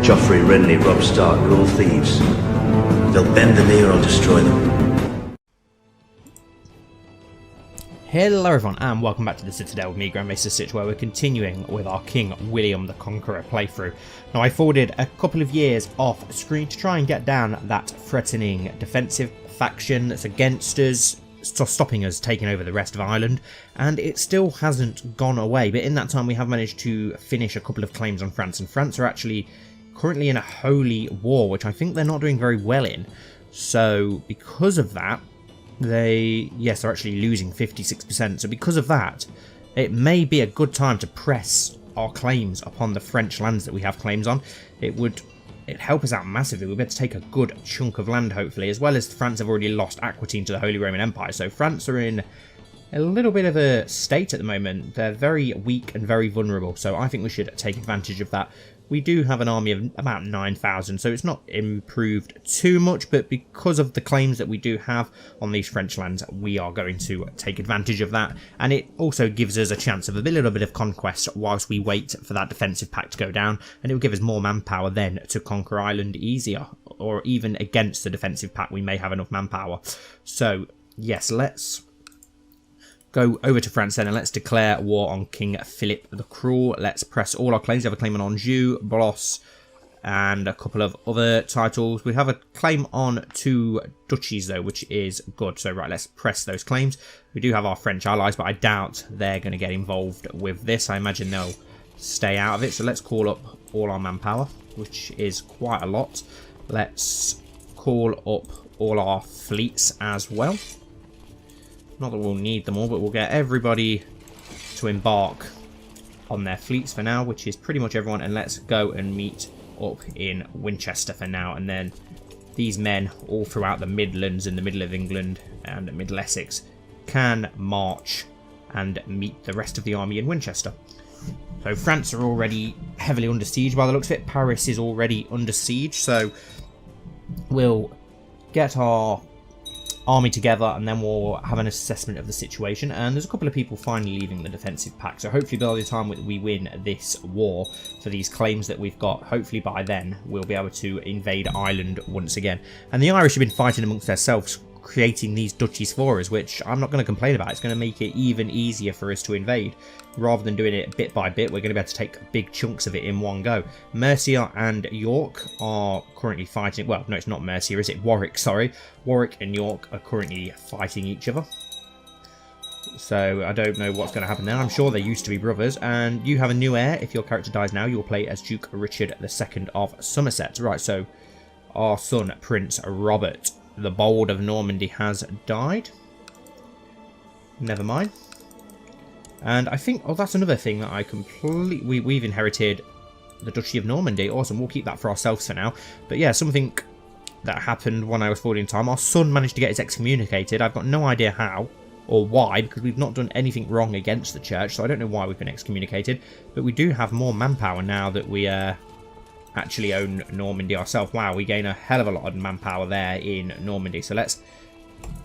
Joffrey, Renly, Robb Stark, they're all thieves. They'll bend the knee or I'll destroy them. Hello everyone and welcome back to the Citadel with me, Grand Maester Stitch, where we're continuing with our King William the Conqueror playthrough. Now I forwarded a couple of years off screen to try and get down that threatening defensive faction that's against us, stopping us taking over the rest of Ireland, and it still hasn't gone away. But in that time we have managed to finish a couple of claims on France, and France are actually currently in a holy war, which I think they're not doing very well in. So because of that, they're actually losing 56%. So because of that, it may be a good time to press our claims upon the French lands that we have claims on. It'd help us out massively. We'll be able to take a good chunk of land, hopefully, as well as France have already lost Aquitaine to the Holy Roman Empire. So France are in a little bit of a state at the moment. They're very weak and very vulnerable. So I think we should take advantage of that. We do have an army of about 9,000, so it's not improved too much, but because of the claims that we do have on these French lands, we are going to take advantage of that, and it also gives us a chance of a little bit of conquest whilst we wait for that defensive pact to go down, and it will give us more manpower then to conquer Ireland easier, or even against the defensive pact we may have enough manpower. So yes, let's go over to France then, and let's declare war on King Philip the Cruel. Let's press all our claims. We have a claim on Anjou, Blois, and a couple of other titles. We have a claim on 2 duchies though, which is good. So right, let's press those claims. We do have our French allies, but I doubt they're going to get involved with this. I imagine they'll stay out of it. So let's call up all our manpower, which is quite a lot. Let's call up all our fleets as well. Not that we'll need them all, but we'll get everybody to embark on their fleets for now, which is pretty much everyone. And let's go and meet up in Winchester for now. And then these men all throughout the Midlands and the middle of England and Middle Essex can march and meet the rest of the army in Winchester. So France are already heavily under siege by the looks of it. Paris is already under siege. So we'll get our army together and then we'll have an assessment of the situation. And there's a couple of people finally leaving the defensive pact, so hopefully by the time we win this war for these claims that we've got, hopefully by then we'll be able to invade Ireland once again. And the Irish have been fighting amongst themselves, creating these duchies for us, which I'm not going to complain about. It's going to make it even easier for us to invade. Rather than doing it bit by bit, we're going to be able to take big chunks of it in one go. Mercia and York are currently fighting. Well, no, it's not Mercia, is it? Warwick, sorry. Warwick and York are currently fighting each other. So I don't know what's going to happen there. I'm sure they used to be brothers. And you have a new heir. If your character dies now, you'll play as Duke Richard II of Somerset. Right, so our son, Prince Robert the Bold of Normandy, has died. Never mind. And I think, oh, that's another thing that I completely, we've inherited the Duchy of Normandy. Awesome, we'll keep that for ourselves for now. But yeah, something that happened when I was forwarding time. Our son managed to get his excommunicated. I've got no idea how or why, because we've not done anything wrong against the church. So I don't know why we've been excommunicated. But we do have more manpower now that we actually own Normandy ourselves. Wow, we gain a hell of a lot of manpower there in Normandy. So let's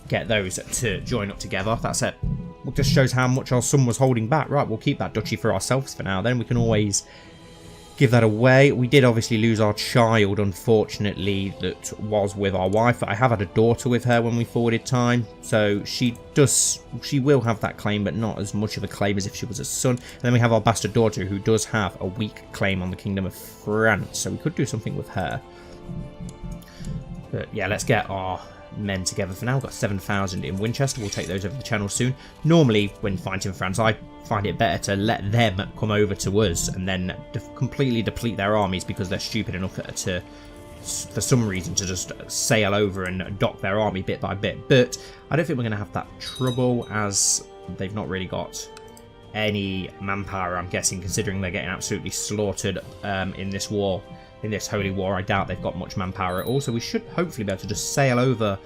get those to join up together. That's it. It just shows how much our son was holding back. Right, we'll keep that duchy for ourselves for now. Then we can always give that away. We did obviously lose our child, unfortunately, that was with our wife. I have had a daughter with her when we forwarded time. So she will have that claim, but not as much of a claim as if she was a son. And then we have our bastard daughter, who does have a weak claim on the Kingdom of France. So we could do something with her. But yeah, let's get our men together for now. We've got 7,000 in Winchester. We'll take those over the channel soon. Normally, when fighting France, I find it better to let them come over to us and then completely deplete their armies, because they're stupid enough to, for some reason, to just sail over and dock their army bit by bit. But I don't think we're going to have that trouble, as they've not really got any manpower, I'm guessing, considering they're getting absolutely slaughtered in this war. In this holy war, I doubt they've got much manpower at all, so we should hopefully be able to just sail over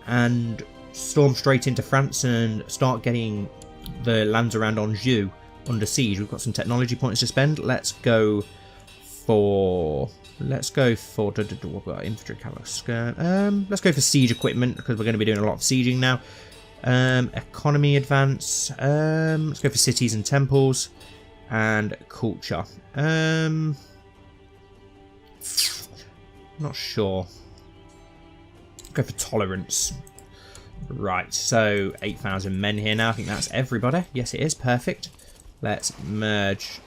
and storm straight into France and start getting the lands around Anjou under siege. We've got some technology points to spend. Let's go for we've got infantry cavalry. Let's go for siege equipment, because we're going to be doing a lot of sieging now. Economy advance. Let's go for cities and temples and culture. Not sure. Go for tolerance. Right, so 8,000 men here now. I think that's everybody. Yes, it is. Perfect. Let's merge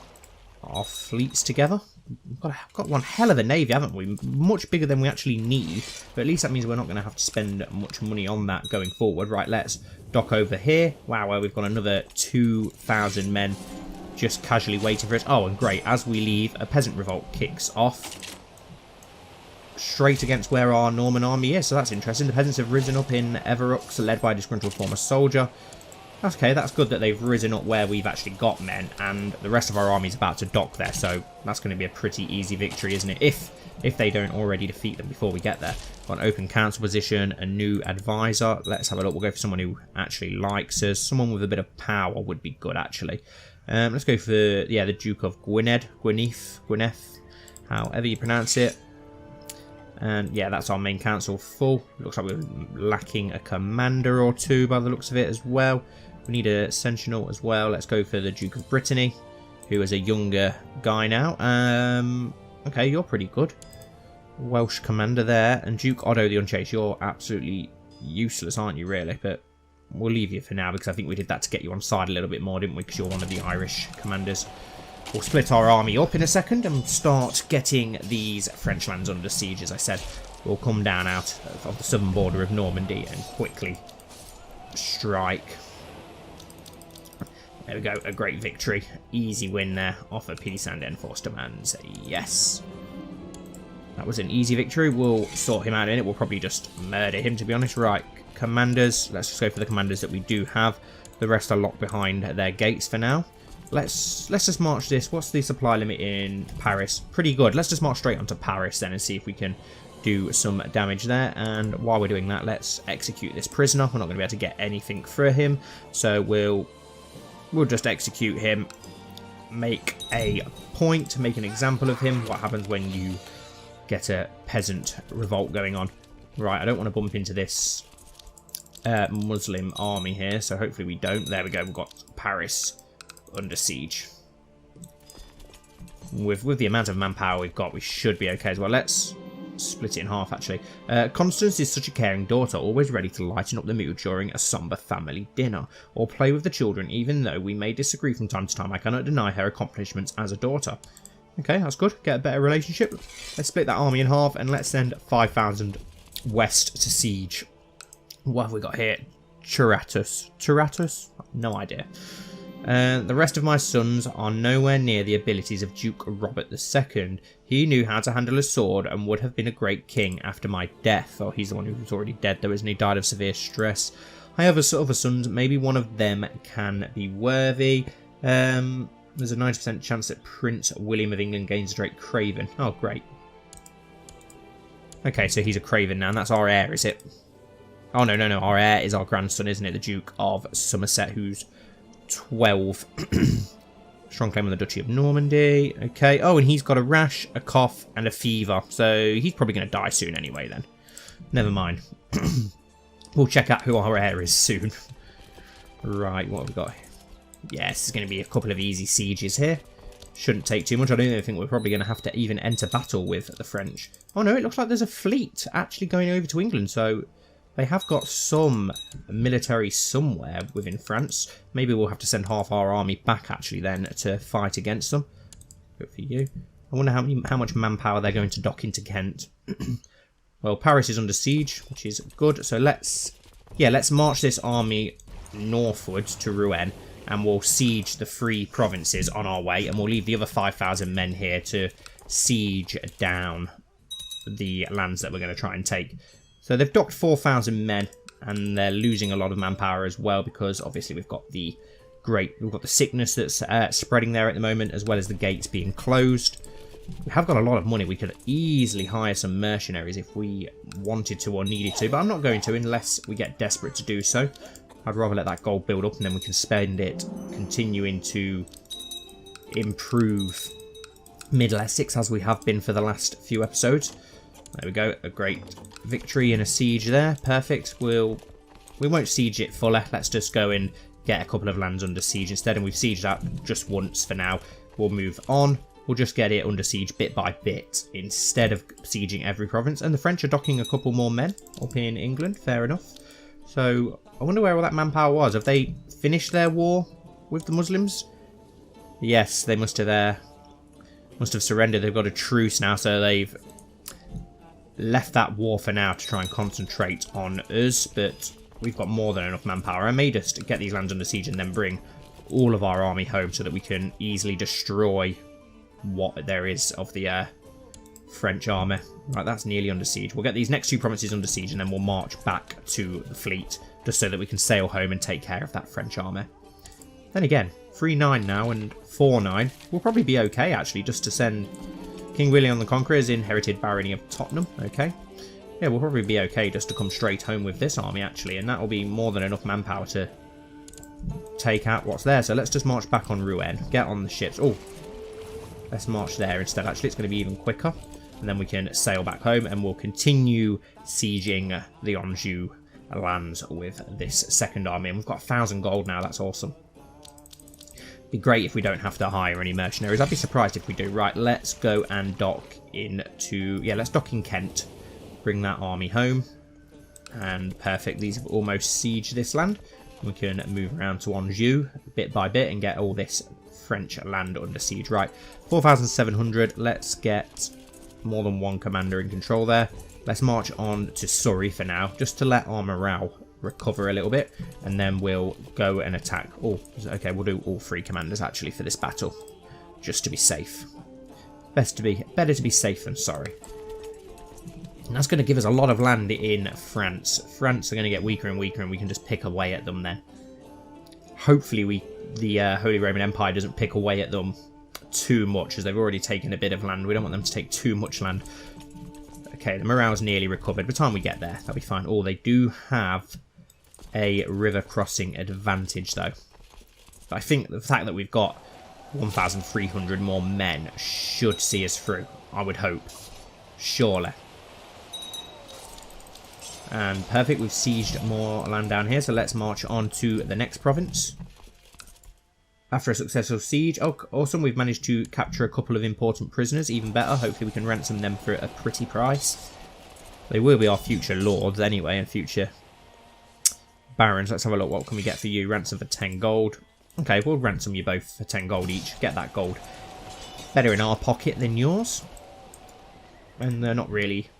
our fleets together. We've got one hell of a navy, haven't we? Much bigger than we actually need. But at least that means we're not going to have to spend much money on that going forward. Right, let's dock over here. Wow, well, we've got another 2,000 men just casually waiting for us. Oh, and great. As we leave, a peasant revolt kicks off straight against where our Norman army is. So that's interesting. The peasants have risen up in Everux, led by a disgruntled former soldier. Okay, that's good that they've risen up where we've actually got men, and the rest of our army is about to dock there, so that's going to be a pretty easy victory, isn't it? If they don't already defeat them before we get there. Got an open council position, a new advisor. Let's have a look. We'll go for someone who actually likes us. Someone with a bit of power would be good, actually. Let's go for, yeah, the Duke of Gwyneth, however you pronounce it. And yeah, that's our main council full. Looks like we're lacking a commander or two by the looks of it as well. We need a sentinel as well. Let's go for the Duke of Brittany, who is a younger guy now. Okay, you're pretty good. Welsh commander there. And Duke Otto the Unchased, you're absolutely useless, aren't you, really? But we'll leave you for now, because I think we did that to get you on side a little bit more, didn't we? Because you're one of the Irish commanders. We'll split our army up in a second and start getting these French lands under siege, as I said. We'll come down out of the southern border of Normandy and quickly strike. There we go, a great victory. Easy win there. Offer peace and enforce demands. Yes. That was an easy victory. We'll sort him out in it. We'll probably just murder him, to be honest. Right, commanders. Let's just go for the commanders that we do have. The rest are locked behind their gates for now. Let's just march this. What's the supply limit in Paris? Pretty good. Let's just march straight onto Paris then and see if we can do some damage there. And while we're doing that, let's execute this prisoner. We're not going to be able to get anything for him, so we'll just execute him, make a point, make an example of him. What happens when you get a peasant revolt going on? Right, I don't want to bump into this Muslim army here, so hopefully we don't. There we go, we've got Paris under siege. With the amount of manpower we've got, we should be okay as well. Let's split it in half, actually. Constance is such a caring daughter, always ready to lighten up the mood during a somber family dinner, or play with the children. Even though we may disagree from time to time, I cannot deny her accomplishments as a daughter. Okay, that's good. Get a better relationship. Let's split that army in half, and let's send 5,000 west to siege. What have we got here? Turatus? No idea. The rest of my sons are nowhere near the abilities of Duke Robert II. He knew how to handle a sword and would have been a great king after my death. Oh, he's the one who's already dead though, isn't he? Died of severe stress. I have other sons. Maybe one of them can be worthy. There's a 90% chance that Prince William of England gains a Drake Craven. Oh, great. Okay, so he's a Craven now, and that's our heir, is it? Oh, no. Our heir is our grandson, isn't it? The Duke of Somerset, who's 12. Strong claim on the Duchy of Normandy. Okay. Oh, and he's got a rash, a cough, and a fever. So he's probably going to die soon anyway, then. Never mind. We'll check out who our heir is soon. Right, what have we got here? Yes, there's going to be a couple of easy sieges here. Shouldn't take too much. I don't even think we're probably going to have to even enter battle with the French. Oh, no, it looks like there's a fleet actually going over to England, so they have got some military somewhere within France. Maybe we'll have to send half our army back, actually, then, to fight against them. Good for you. I wonder how much manpower they're going to dock into Kent. Well, Paris is under siege, which is good. So let's march this army northwards to Rouen, and we'll siege the 3 provinces on our way, and we'll leave the other 5,000 men here to siege down the lands that we're going to try and take. So they've docked 4,000 men, and they're losing a lot of manpower as well, because obviously we've got the sickness that's spreading there at the moment, as well as the gates being closed. We have got a lot of money. We could easily hire some mercenaries if we wanted to or needed to, but I'm not going to unless we get desperate to do so. I'd rather let that gold build up, and then we can spend it continuing to improve Middle Essex as we have been for the last few episodes. There we go, a great victory in a siege there. Perfect. We won't siege it fuller. Let's just go and get a couple of lands under siege instead, and we've sieged that just once for now. We'll move on. we'll just get it under siege bit by bit instead of sieging every province. And the French are docking a couple more men up in England, fair enough. So I wonder where all that manpower was. Have they finished their war with the Muslims? Yes, they must have surrendered. They've got a truce now, so they've left that war for now to try and concentrate on us, but we've got more than enough manpower. I may just get these lands under siege and then bring all of our army home so that we can easily destroy what there is of the French army. Right, that's nearly under siege. We'll get these next two provinces under siege and then we'll march back to the fleet just so that we can sail home and take care of that French army. Then again, 3-9 now and 4-9. We'll probably be okay, actually, just to send King William the Conqueror's inherited barony of Tottenham. Okay. Yeah, we'll probably be okay just to come straight home with this army, actually, and that will be more than enough manpower to take out what's there. So let's just march back on Rouen, get on the ships. Oh, let's march there instead. Actually, it's going to be even quicker, and then we can sail back home, and we'll continue sieging the Anjou lands with this second army. And we've got 1,000 gold now. That's awesome. Be great if we don't have to hire any mercenaries. I'd be surprised if we do. Right, let's go and dock into... yeah, let's dock in Kent. Bring that army home. And perfect. These have almost sieged this land. We can move around to Anjou bit by bit and get all this French land under siege. Right, 4,700. Let's get more than one commander in control there. Let's march on to Surrey for now, just to let our morale recover a little bit, and then we'll go and attack. Oh, okay, we'll do all three commanders actually for this battle, just to be safe. Better to be safe than sorry. And that's going to give us a lot of land in France. France are going to get weaker and weaker, and we can just pick away at them then. Hopefully the Holy Roman Empire doesn't pick away at them too much, as they've already taken a bit of land. We don't want them to take too much land. Okay, the morale's nearly recovered. By the time we get there, that'll be fine. Oh, they do have a river crossing advantage, though. But I think the fact that we've got 1,300 more men should see us through, I would hope. Surely. And perfect, we've sieged more land down here, so let's march on to the next province. After a successful siege, oh, awesome, we've managed to capture a couple of important prisoners, even better. Hopefully we can ransom them for a pretty price. They will be our future lords anyway, and future barons. Let's have a look, what can we get for you? Ransom for 10 gold. Okay, we'll ransom you both for 10 gold each. Get that gold better in our pocket than yours. And they're not really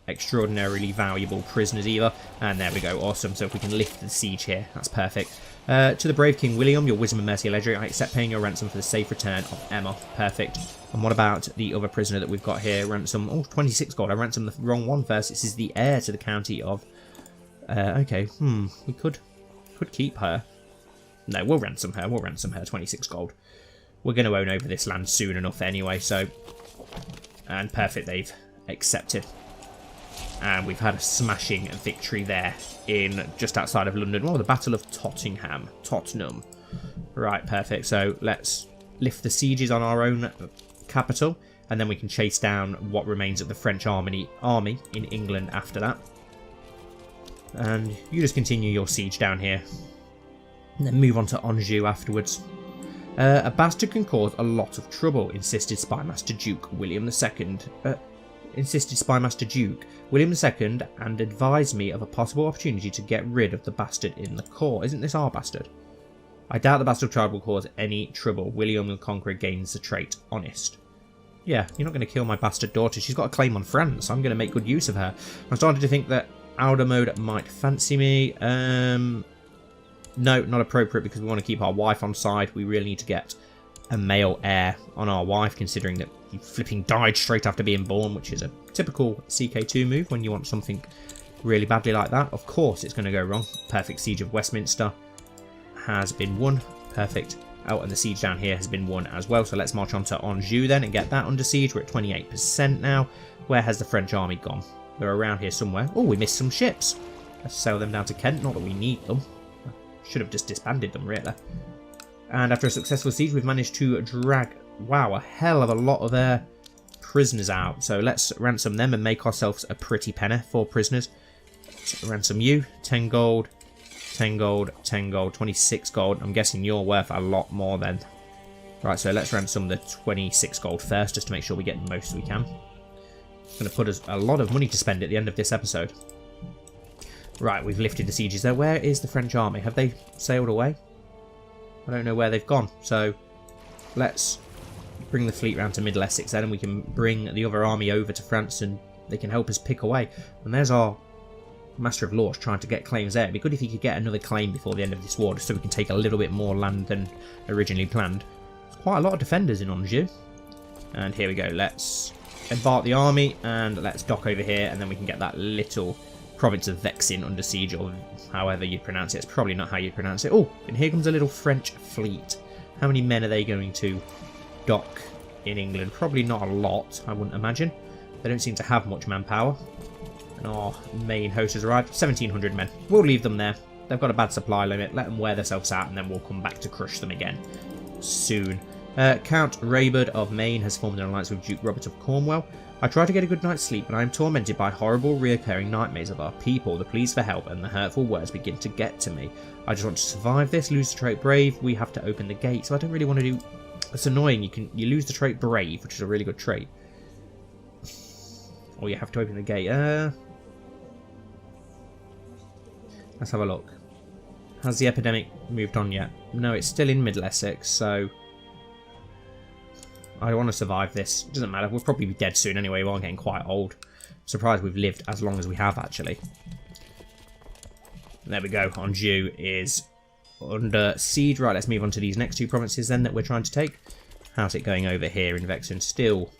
extraordinarily valuable prisoners either. And there we go, awesome. So if we can lift the siege here, that's perfect. To the brave King William, your wisdom and mercy alleged, I accept paying your ransom for the safe return of Emma. Perfect. And what about the other prisoner that we've got here? Ransom, oh, 26 gold. I ransomed the wrong one first. This is the heir to the county of... okay, we could keep her. No, we'll ransom her. We'll ransom her, 26 gold. We're going to own over this land soon enough anyway, so... And perfect, they've accepted. And we've had a smashing victory there in just outside of London. Oh, the Battle of Tottenham. Right, perfect. So let's lift the sieges on our own capital, and then we can chase down what remains of the French army in England after that. And you just continue your siege down here, and then move on to Anjou afterwards. A bastard can cause a lot of trouble, insisted Spymaster Duke William II. William II, and advised me of a possible opportunity to get rid of the bastard in the court. Isn't this our bastard? I doubt the bastard child will cause any trouble. William the Conqueror gains the trait honest. Yeah, you're not going to kill my bastard daughter. She's got a claim on France. I'm going to make good use of her. I'm starting to think that Aldemode might fancy me. No, not appropriate, because we want to keep our wife on side. We really need to get a male heir on our wife, considering that he flipping died straight after being born, which is a typical CK2 move when you want something really badly like that. Of course it's going to go wrong. Perfect. Siege of Westminster has been won. Perfect. Oh, and the siege down here has been won as well. So let's march on to Anjou then and get that under siege. We're at 28% now. Where has the French army gone? They're around here somewhere. Oh, we missed some ships. Let's sail them down to Kent. Not that we need them. Should have just disbanded them, really. And after a successful siege, we've managed to drag, wow, a hell of a lot of their prisoners out. So let's ransom them and make ourselves a pretty penny for prisoners. Let's ransom you, 10 gold, 10 gold, 10 gold, 26 gold. I'm guessing you're worth a lot more then. Right, so let's ransom the 26 gold first, just to make sure we get the most we can. It's going to put us a lot of money to spend at the end of this episode. Right, we've lifted the sieges there. Where is the French army? Have they sailed away? I don't know where they've gone. So let's bring the fleet round to Middle Essex then, and we can bring the other army over to France and they can help us pick away. And there's our Master of Laws trying to get claims there. It'd be good if he could get another claim before the end of this war, just so we can take a little bit more land than originally planned. There's quite a lot of defenders in Anjou. And here we go. Let's embark the army and let's dock over here, and then we can get that little province of Vexin under siege, or however you pronounce it. It's probably not how you pronounce it. Oh, and here comes a little French fleet. How many men are they going to dock in England? Probably not a lot, I wouldn't imagine. They don't seem to have much manpower. And our main host has arrived. 1,700 men. We'll leave them there. They've got a bad supply limit. Let them wear themselves out, and then we'll come back to crush them again soon. Count Raybud of Maine has formed an alliance with Duke Robert of Cornwall. I try to get a good night's sleep, but I am tormented by horrible reoccurring nightmares of our people. The pleas for help and the hurtful words begin to get to me. I just want to survive this. Lose the trait Brave. We have to open the gate, so I don't really want to do... It's annoying. You lose the trait Brave, which is a really good trait. Or you have to open the gate. Let's have a look. Has the epidemic moved on yet? No, it's still in Middle Essex, so... I want to survive this. It doesn't matter. We'll probably be dead soon anyway. We are getting quite old. Surprised we've lived as long as we have, actually. There we go. Anjou is under siege. Right, let's move on to these next two provinces then that we're trying to take. How's it going over here in Vexin? Still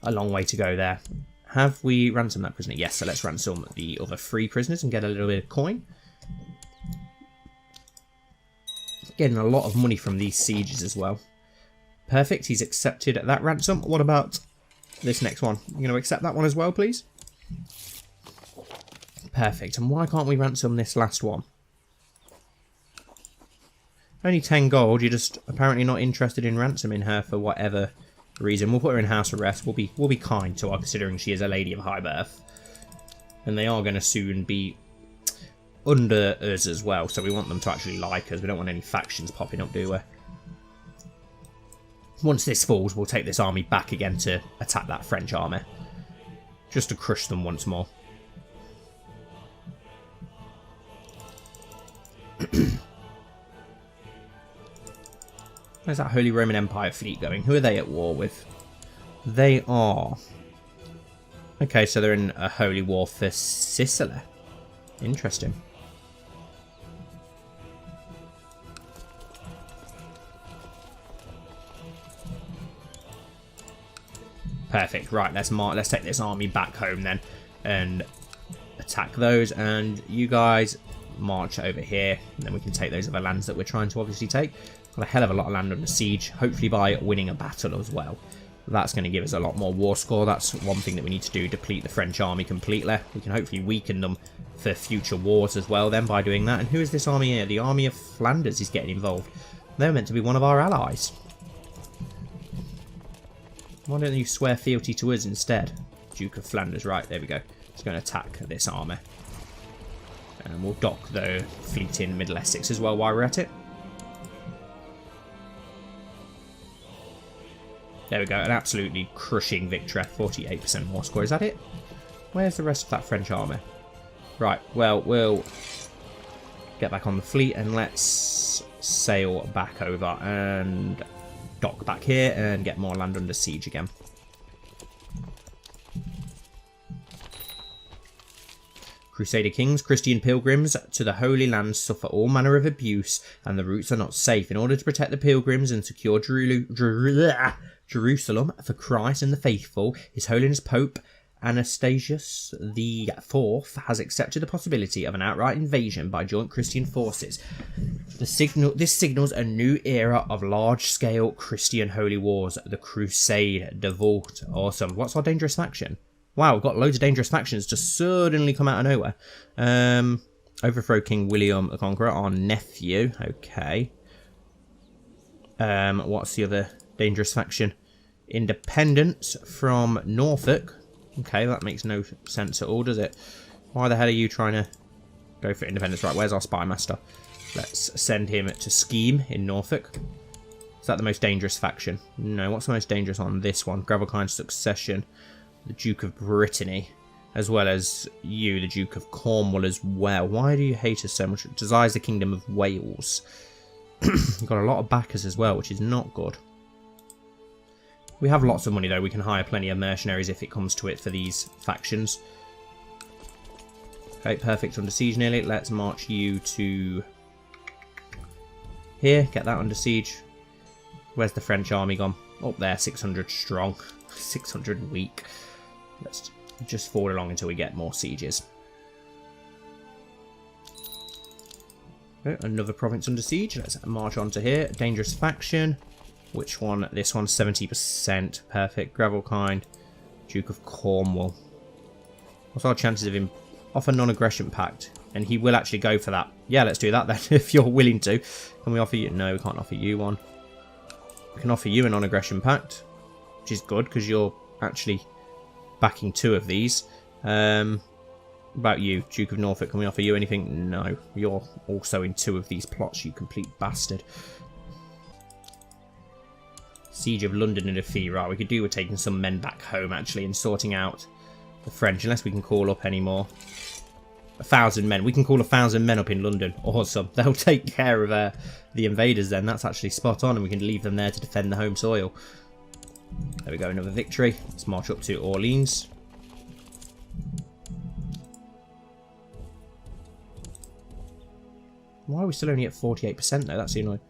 a long way to go there. Have we ransomed that prisoner? Yes, so let's ransom the other 3 prisoners and get a little bit of coin. Getting a lot of money from these sieges as well. Perfect, he's accepted that ransom. What about this next one? You going to accept that one as well, please? Perfect, and why can't we ransom this last one? Only 10 gold, you're just apparently not interested in ransoming her for whatever reason. We'll put her in house arrest. We'll be kind to her, considering she is a lady of high birth. And they are going to soon be under us as well, so we want them to actually like us. We don't want any factions popping up, do we? Once this falls, we'll take this army back again to attack that French army. Just to crush them once more. Where's that Holy Roman Empire fleet going? Who are they at war with? They are... Okay, so they're in a holy war for Sicily. Interesting. Perfect. Right, let's take this army back home then and attack those, and you guys march over here, and then we can take those other lands that we're trying to obviously take. Got a hell of a lot of land under siege, hopefully by winning a battle as well. That's going to give us a lot more war score. That's one thing that we need to do, deplete the French army completely. We can hopefully weaken them for future wars as well then by doing that. And who is this army here? The army of Flanders is getting involved. They're meant to be one of our allies. Why don't you swear fealty to us instead? Duke of Flanders. Right, there we go. It's going to attack this army. And we'll dock the fleet in Middle Essex as well while we're at it. There we go. An absolutely crushing victory. 48% more score. Is that it? Where's the rest of that French army? Right, well, we'll get back on the fleet and let's sail back over and dock back here and get more land under siege again. Crusader kings, Christian pilgrims to the Holy Land suffer all manner of abuse, and the routes are not safe. In order to protect the pilgrims and secure Jerusalem for Christ and the faithful, His Holiness Pope Anastasius IV has accepted the possibility of an outright invasion by joint Christian forces. This signals a new era of large-scale Christian holy wars, the Crusade de Vault. Awesome. What's our dangerous faction? Wow, we've got loads of dangerous factions just suddenly come out of nowhere. Overthrow King William the Conqueror, our nephew. Okay. What's the other dangerous faction? Independence from Norfolk. Okay, that makes no sense at all, does it? Why the hell are you trying to go for independence? Right, where's our spy master? Let's send him to scheme in Norfolk. Is that the most dangerous faction? No, what's the most dangerous on this one? Gravelkind Succession, the Duke of Brittany, as well as you, the Duke of Cornwall as well. Why do you hate us so much? It desires the Kingdom of Wales. You've got a lot of backers as well, which is not good. We have lots of money though. We can hire plenty of mercenaries if it comes to it for these factions. Okay, perfect. Under siege nearly. Let's march you to here. Get that under siege. Where's the French army gone? Up there, 600 strong. 600 weak. Let's just forward along until we get more sieges. Okay, another province under siege. Let's march on to here. Dangerous faction. Which one? This one, 70%. Perfect. Gravelkind. Duke of Cornwall. What's our chances of him? Offer non-aggression pact. And he will actually go for that. Yeah, let's do that then, if you're willing to. Can we offer you? No, we can't offer you one. We can offer you a non-aggression pact, which is good because you're actually backing 2 of these. About you, Duke of Norfolk, can we offer you anything? No, you're also in 2 of these plots, you complete bastard. Siege of London and a fee. Right, we could do with taking some men back home actually and sorting out the French, unless we can call up any more. 1,000 men. We can call 1,000 men up in London. Awesome. They'll take care of the invaders then. That's actually spot on, and we can leave them there to defend the home soil. There we go, another victory. Let's march up to Orleans. Why are we still only at 48% though? That's the annoying.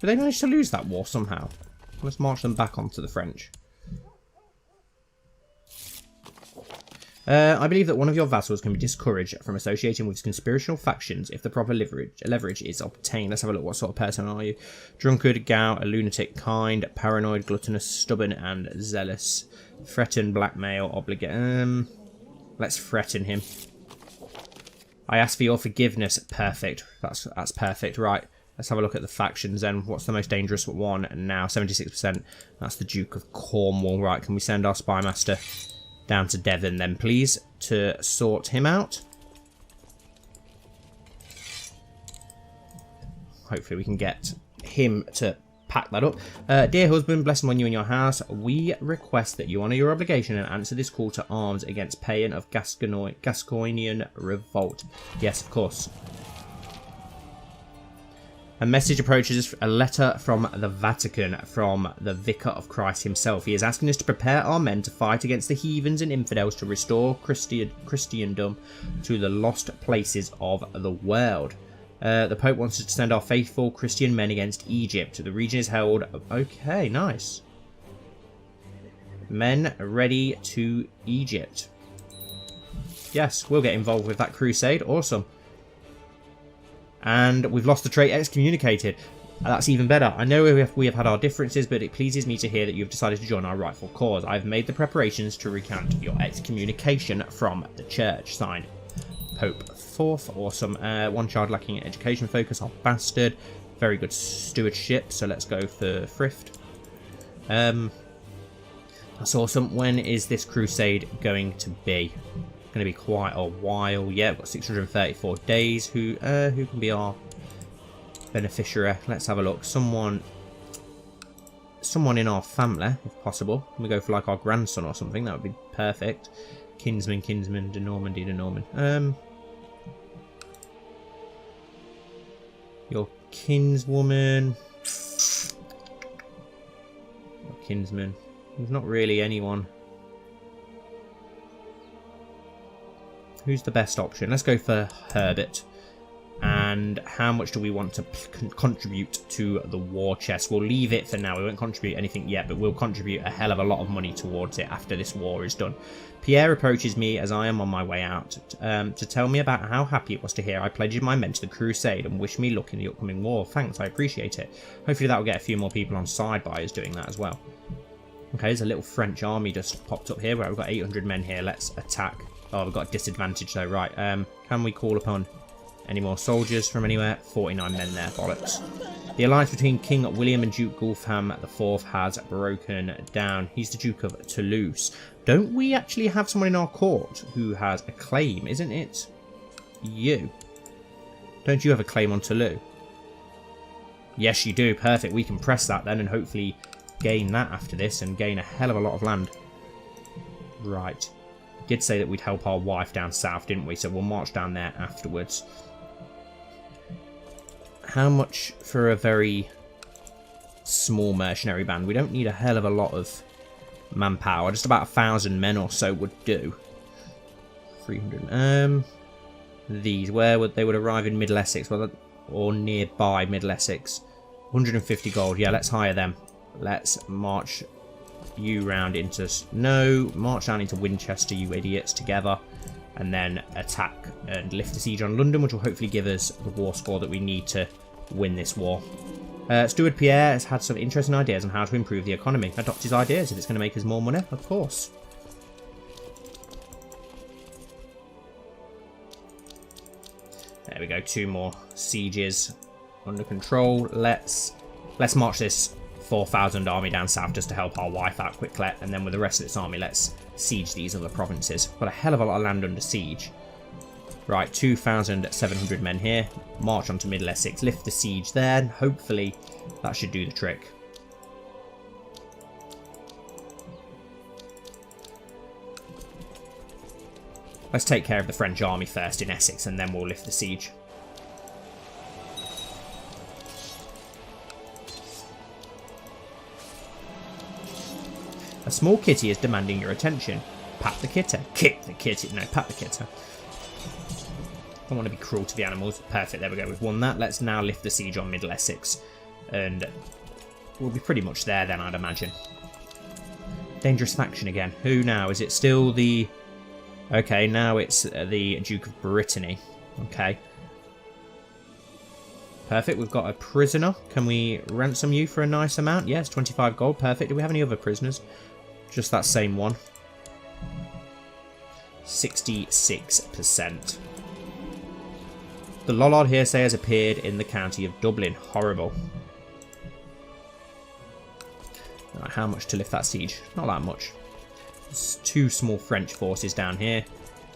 Did they manage to lose that war somehow? Let's march them back onto the French. I believe that one of your vassals can be discouraged from associating with conspiratorial factions if the proper leverage is obtained. Let's have a look. What sort of person are you? Drunkard, gout, a lunatic, kind, paranoid, gluttonous, stubborn, and zealous. Threaten, blackmail, obligate. Let's threaten him. I ask for your forgiveness. Perfect. That's perfect. Right. Let's have a look at the factions then. What's the most dangerous one now? 76%. That's the Duke of Cornwall. Right. Can we send our spy master down to Devon then, please, to sort him out? Hopefully we can get him to pack that up. Dear husband, blessing on you and your house, we request that you honour your obligation and answer this call to arms against Payan of Gascoignian revolt. Yes, of course. A message approaches, a letter from the Vatican, from the Vicar of Christ himself. He is asking us to prepare our men to fight against the heathens and infidels to restore Christendom to the lost places of the world. The Pope wants us to send our faithful Christian men against Egypt. The region is held... Okay, nice. Men ready to Egypt. Yes, we'll get involved with that crusade. Awesome. And we've lost the trait excommunicated. That's even better. I know we have had our differences, but it pleases me to hear that you've decided to join our rightful cause. I've made the preparations to recant your excommunication from the church. Signed, Pope IV. Awesome. One child lacking in education focus. Our bastard. Very good stewardship. So let's go for thrift. That's awesome. When is this crusade going to be? Going to be quite a while. Yeah, we've got 634 days. Who can be our beneficiary? Let's have a look. Someone in our family, if possible. Can we go for like our grandson or something? That would be perfect. Kinsman, de Normandy, de Norman. Your kinswoman. Your kinsman. There's not really anyone. Who's the best option? Let's go for Herbert. And how much do we want to contribute to the war chest? We'll leave it for now. We won't contribute anything yet, but we'll contribute a hell of a lot of money towards it after this war is done. Pierre approaches me as I am on my way out to tell me about how happy it was to hear I pledged my men to the crusade and wish me luck in the upcoming war. Thanks, I appreciate it. Hopefully that will get a few more people on side by us doing that as well. Okay, there's a little French army just popped up here. Where we've got 800 men here. Let's attack. Oh, we've got a disadvantage though, right. Can we call upon any more soldiers from anywhere? 49 men there, bollocks. The alliance between King William and Duke Gulfham IV has broken down. He's the Duke of Toulouse. Don't we actually have someone in our court who has a claim? Isn't it you? Don't you have a claim on Toulouse? Yes, you do. Perfect. We can press that then and hopefully gain that after this and gain a hell of a lot of land. Right. Did say that we'd help our wife down south, didn't we? So we'll march down there afterwards. How much for a very small mercenary band? We don't need a hell of a lot of manpower. Just about 1,000 men or so would do. 300. These, where would they arrive in Middle Essex? Well, or nearby Middle Essex. 150 gold. Yeah, let's hire them. Let's march you round into... No, march down into Winchester, you idiots, together. And then attack and lift the siege on London, which will hopefully give us the war score that we need to win this war. Steward Pierre has had some interesting ideas on how to improve the economy. Adopt his ideas if it's going to make us more money, of course. There we go, 2 more sieges under control. Let's march this 4,000 army down south just to help our wife out quickly, and then with the rest of its army, let's siege these other provinces. Got a hell of a lot of land under siege. Right, 2,700 men here. March onto Middle Essex, lift the siege there. Hopefully, that should do the trick. Let's take care of the French army first in Essex, and then we'll lift the siege. A small kitty is demanding your attention. Pat the kitter. Kick the kitty. No, pat the kitter. Don't want to be cruel to the animals. Perfect, there we go. We've won that. Let's now lift the siege on Middle Essex. And we'll be pretty much there then, I'd imagine. Dangerous faction again. Who now? Is it still the... Okay, now it's the Duke of Brittany. Okay. Perfect, we've got a prisoner. Can we ransom you for a nice amount? Yes, 25 gold. Perfect. Do we have any other prisoners? Just that same one. 66%. The Lollard hearsay has appeared in the county of Dublin. Horrible. Right, how much to lift that siege? Not that much. There's 2 small French forces down here.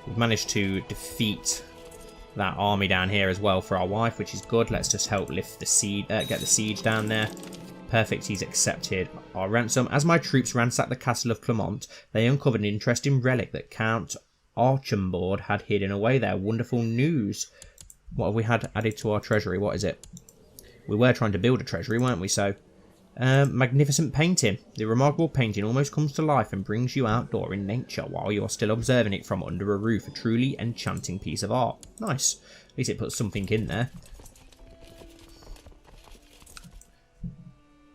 We've managed to defeat that army down here as well for our wife, which is good. Let's just help lift the siege, get the siege down there. Perfect, he's accepted our ransom. As my troops ransacked the castle of Clermont, they uncovered an interesting relic that Count Archambaud had hidden away there. Wonderful news. What have we had added to our treasury? What is it? We were trying to build a treasury, weren't we? So, magnificent painting. The remarkable painting almost comes to life and brings you outdoor in nature while you are still observing it from under a roof. A truly enchanting piece of art. Nice. At least it puts something in there.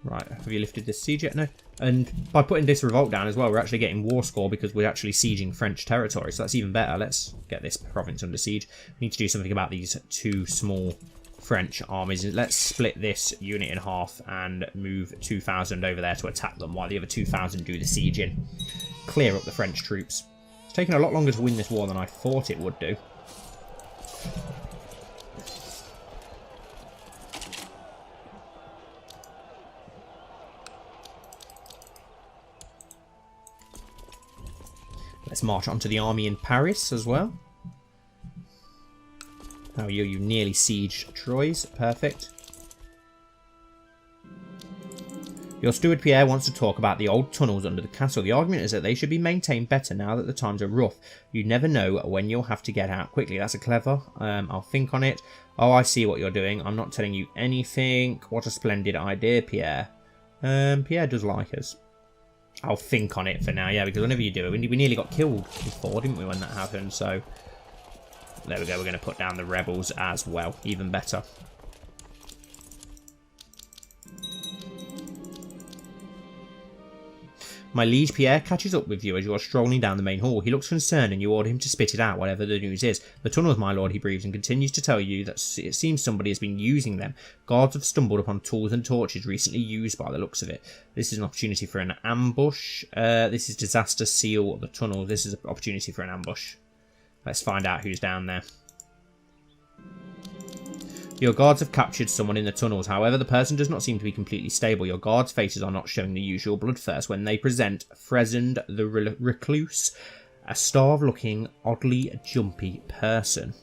Right, have you lifted this siege yet? No. And by putting this revolt down as well, we're actually getting war score because we're actually sieging French territory. So that's even better. Let's get this province under siege. We need to do something about these 2 small French armies. Let's split this unit in half and move 2,000 over there to attack them while the other 2,000 do the sieging. Clear up the French troops. It's taken a lot longer to win this war than I thought it would do. Let's march onto the army in Paris as well. How are you? You nearly sieged Troyes. Perfect. Your steward Pierre wants to talk about the old tunnels under the castle. The argument is that they should be maintained better now that the times are rough. You never know when you'll have to get out quickly. That's a clever. I'll think on it. Oh, I see what you're doing. I'm not telling you anything. What a splendid idea, Pierre. Pierre does like us. I'll think on it for now, yeah, because whenever you do it, we nearly got killed before, didn't we, when that happened, so... There we go, we're going to put down the rebels as well, even better. My liege Pierre catches up with you as you are strolling down the main hall. He looks concerned and you order him to spit it out, whatever the news is. The tunnels, my lord, he breathes, and continues to tell you that it seems somebody has been using them. Guards have stumbled upon tools and torches recently used by the looks of it. This is an opportunity for an ambush. This is disaster seal the tunnel. This is an opportunity for an ambush. Let's find out who's down there. Your guards have captured someone in the tunnels. However, the person does not seem to be completely stable. Your guards' faces are not showing the usual bloodthirst when they present Fresned the Recluse, a starved-looking, oddly jumpy person.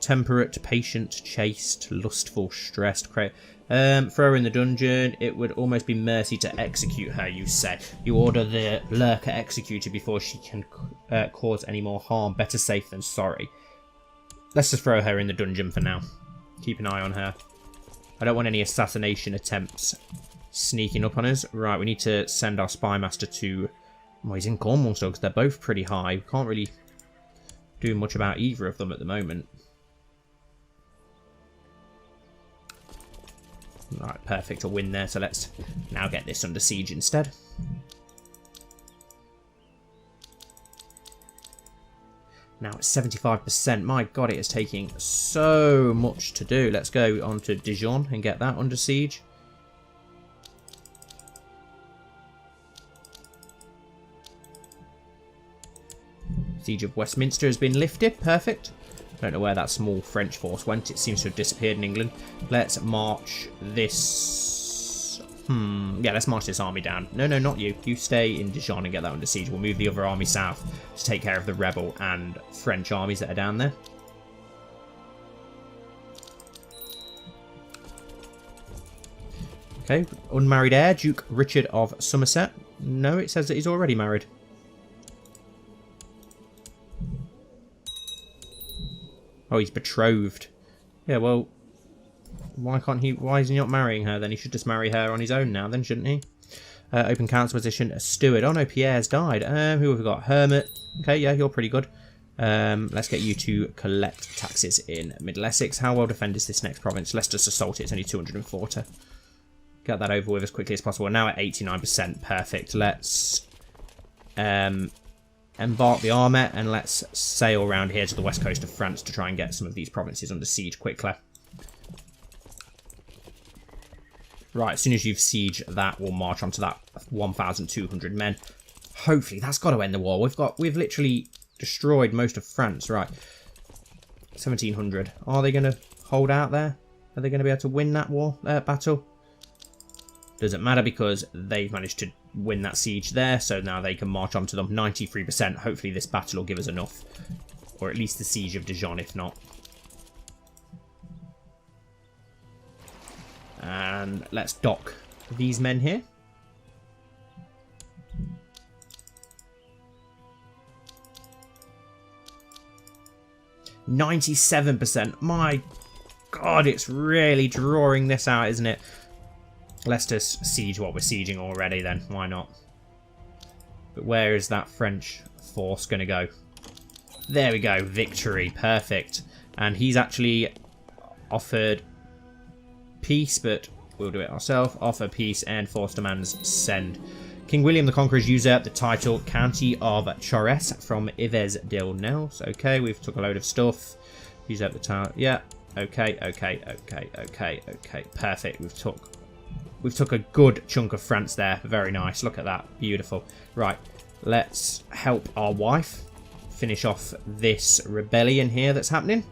temperate, patient, chaste, lustful, stressed. Throw her in the dungeon. It would almost be mercy to execute her, you say. You order the lurker executed before she can cause any more harm. Better safe than sorry. Let's just throw her in the dungeon for now. Keep an eye on her. I don't want any assassination attempts sneaking up on us. Right, we need to send our spy master to... Well, he's in Cornwall still, because they're both pretty high. We can't really do much about either of them at the moment. Right, perfect. A win there. So let's now get this under siege instead. Now it's 75%. My god, it is taking so much to do. Let's go on to Dijon and get that under siege. Siege of Westminster has been lifted. Perfect. I don't know where that small French force went. It seems to have disappeared in England. Let's march this... Yeah, let's march this army down. No, no, not you. You stay in Dijon and get that under siege. We'll move the other army south to take care of the rebel and French armies that are down there. Okay, unmarried heir, Duke Richard of Somerset. No, it says that he's already married. Oh, he's betrothed. Yeah, well, why is he not marrying her then? He should just marry her on his own now then, shouldn't he? Open council position, a steward. Oh no, Pierre's died. Who have we got? Hermit. Okay, yeah, you're pretty good. Let's get you to collect taxes in Middle Essex. How well defended is this next province? Let's just assault it. It's only 240. Get that over with as quickly as possible. Now at 89%. Perfect. Let's embark the army and let's sail around here to the west coast of France to try and get some of these provinces under siege quickly. Right, as soon as you've sieged that, we'll march on to that 1,200 men. Hopefully, that's got to end the war. We've literally destroyed most of France. Right, 1,700. Are they going to hold out there? Are they going to be able to win that war battle? Doesn't matter because they've managed to win that siege there, so now they can march on to them. 93%. Hopefully this battle will give us enough. Or at least the siege of Dijon, if not. And let's dock these men here. %. My god, it's really drawing this out, isn't it? Let's just siege what we're sieging already then. Why not? But where is that French force going to go? There we go. Victory. Perfect. And he's actually offered peace, but we'll do it ourselves. Offer peace and force demands send. King William the Conqueror has usurped the title County of Chores from Yves del Nels. Okay, we've took a load of stuff. Usurped the title. Yeah. Okay. Perfect. We've took a good chunk of France there. Very nice. Look at that. Beautiful. Right. Let's help our wife finish off this rebellion here that's happening.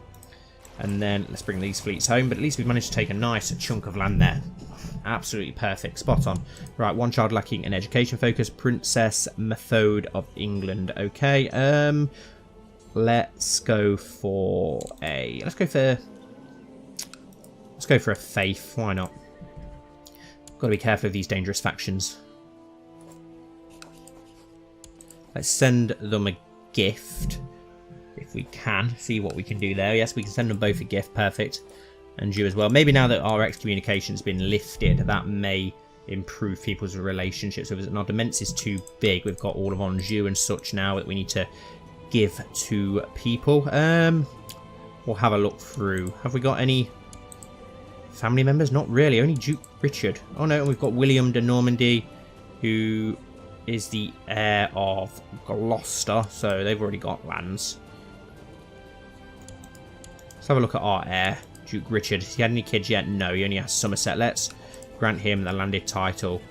And then let's bring these fleets home. But at least we've managed to take a nice chunk of land there. Absolutely perfect. Spot on. Right. One child lacking an education focus. Princess Methode of England. Okay. Let's go for a... Let's go for a faith. Why not? Got to be careful of these dangerous factions. Let's send them a gift. If we can. See what we can do there. Yes, we can send them both a gift. Perfect. And you as well. Maybe now that our excommunication's been lifted, that may improve people's relationships with us. And our demesne is too big. We've got all of Anjou and such now that we need to give to people. We'll have a look through. Have we got any family members? Not really. Only Duke Richard. Oh no, and we've got William de Normandy, who is the heir of Gloucester. So they've already got lands. Let's have a look at our heir, Duke Richard. Has he had any kids yet? No, he only has Somerset. Let's grant him the landed title,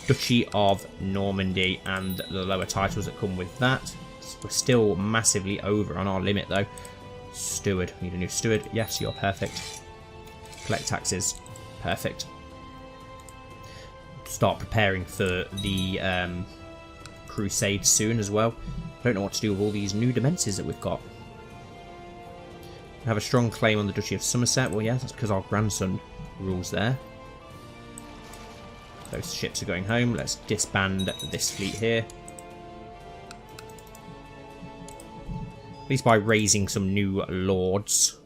Duchy of Normandy, and the lower titles that come with that. We're still massively over on our limit though. Steward. We need a new steward. Yes, you're perfect. Collect taxes. Perfect. Start preparing for the Crusade soon as well. I don't know what to do with all these new demesnes that we've got. have a strong claim on the Duchy of Somerset. Well, yeah, that's because our grandson rules there. Those ships are going home. Let's disband this fleet here. At least by raising some new lords,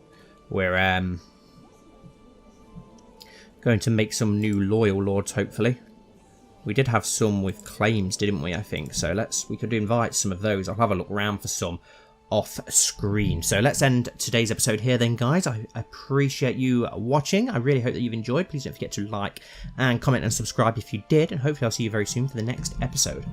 we're going to make some new loyal lords, hopefully. We did have some with claims, didn't we, I think? So we could invite some of those. I'll have a look around for some off screen. So let's end today's episode here then, guys. I appreciate you watching. I really hope that you've enjoyed. Please don't forget to like and comment and subscribe if you did. And hopefully I'll see you very soon for the next episode.